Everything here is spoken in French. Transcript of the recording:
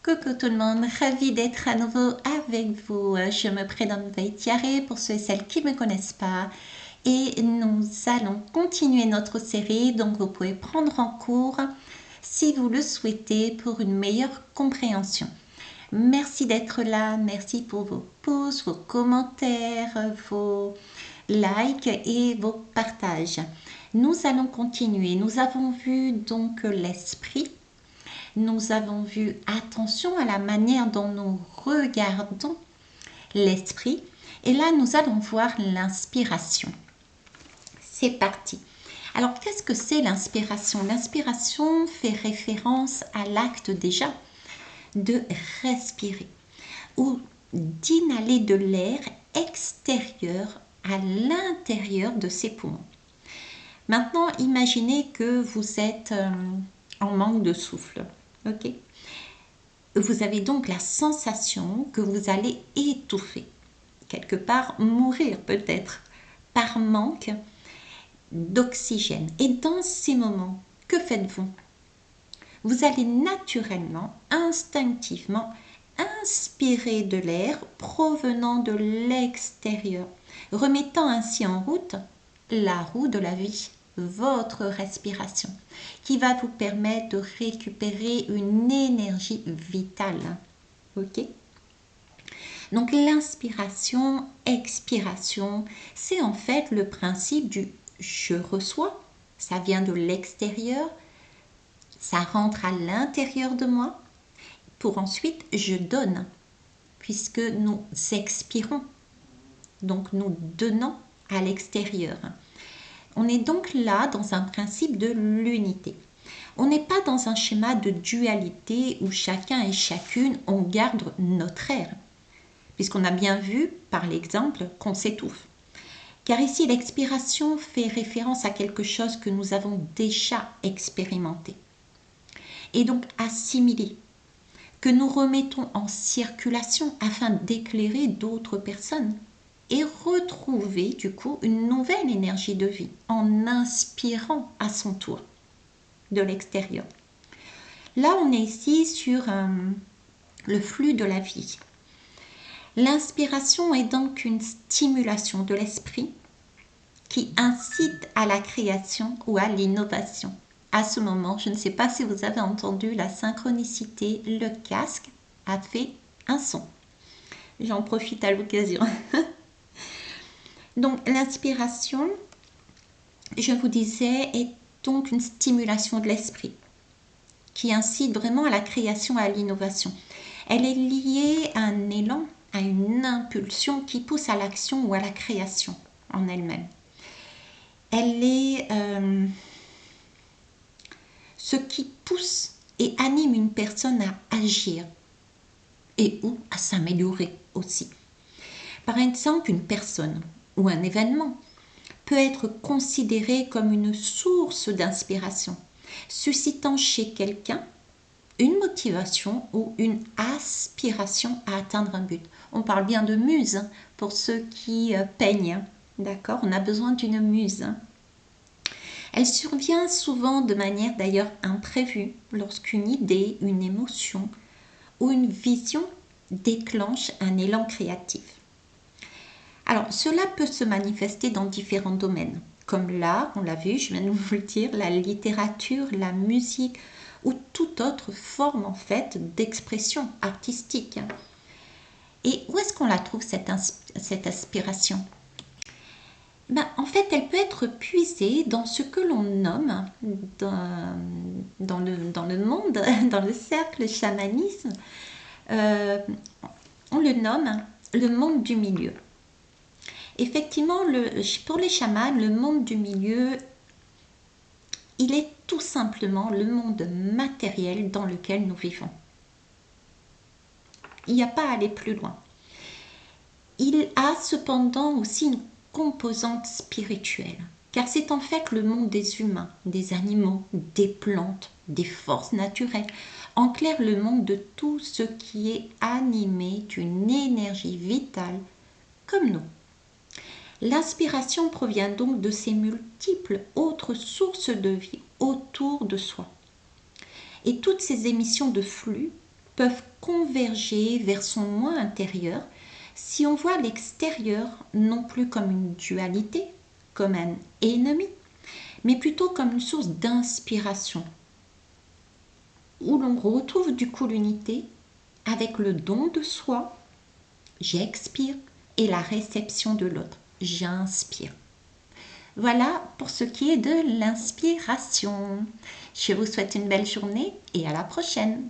Coucou tout le monde, ravie d'être à nouveau avec vous. Je me prénomme Vaitiare pour ceux et celles qui ne me connaissent pas. Et nous allons continuer notre série, donc vous pouvez prendre en cours si vous le souhaitez pour une meilleure compréhension. Merci d'être là, merci pour vos pouces, vos commentaires, vos likes et vos partages. Nous allons continuer. Nous avons vu donc l'esprit. Nous avons vu attention à la manière dont nous regardons l'esprit. Et là, nous allons voir l'inspiration. C'est parti. Alors, qu'est-ce que c'est l'inspiration? L'inspiration fait référence à l'acte déjà de respirer ou d'inhaler de l'air extérieur à l'intérieur de ses poumons. Maintenant, imaginez que vous êtes en manque de souffle. Ok. Vous avez donc la sensation que vous allez étouffer, quelque part mourir peut-être, par manque d'oxygène. Et dans ces moments, que faites-vous? Vous allez naturellement, instinctivement, inspirer de l'air provenant de l'extérieur, remettant ainsi en route la roue de la vie, votre respiration, qui va vous permettre de récupérer une énergie vitale. Ok? Donc l'inspiration, expiration, c'est en fait le principe du je reçois, ça vient de l'extérieur, ça rentre à l'intérieur de moi, pour ensuite je donne, puisque nous expirons, donc nous donnons à l'extérieur. On est donc là dans un principe de l'unité. On n'est pas dans un schéma de dualité où chacun et chacune, on garde notre air, puisqu'on a bien vu par l'exemple qu'on s'étouffe. Car ici, l'expiration fait référence à quelque chose que nous avons déjà expérimenté. Et donc assimilé, que nous remettons en circulation afin d'éclairer d'autres personnes et retrouver du coup une nouvelle énergie de vie en inspirant à son tour de l'extérieur. Là, on est ici sur le flux de la vie. L'inspiration est donc une stimulation de l'esprit qui incite à la création ou à l'innovation. À ce moment, je ne sais pas si vous avez entendu la synchronicité, le casque a fait un son. J'en profite à l'occasion. Donc l'inspiration, je vous disais, est donc une stimulation de l'esprit qui incite vraiment à la création et à l'innovation. Elle est liée à un élan, à une impulsion qui pousse à l'action ou à la création en elle-même. Elle est ce qui pousse et anime une personne à agir et ou à s'améliorer aussi. Par exemple, une personne ou un événement peut être considéré comme une source d'inspiration, suscitant chez quelqu'un une motivation ou une aspiration à atteindre un but. On parle bien de muse pour ceux qui peignent, d'accord? On a besoin d'une muse. Elle survient souvent de manière d'ailleurs imprévue lorsqu'une idée, une émotion ou une vision déclenche un élan créatif. Alors, cela peut se manifester dans différents domaines, comme l'art, on l'a vu, je viens de vous le dire, la littérature, la musique ou toute autre forme en fait d'expression artistique. Et où est-ce qu'on la trouve cette aspiration? En fait, elle peut être puisée dans ce que l'on nomme dans le monde, dans le cercle chamanisme, on le nomme le monde du milieu. Effectivement, pour les chamans, le monde du milieu, il est tout simplement le monde matériel dans lequel nous vivons. Il n'y a pas à aller plus loin. Il a cependant aussi une composante spirituelle, car c'est en fait le monde des humains, des animaux, des plantes, des forces naturelles, en clair le monde de tout ce qui est animé d'une énergie vitale comme nous. L'inspiration provient donc de ces multiples autres sources de vie autour de soi. Et toutes ces émissions de flux peuvent converger vers son moi intérieur si on voit l'extérieur non plus comme une dualité, comme un ennemi, mais plutôt comme une source d'inspiration, où l'on retrouve du coup l'unité avec le don de soi, j'expire, et la réception de l'autre, j'inspire. Voilà pour ce qui est de l'inspiration. Je vous souhaite une belle journée et à la prochaine.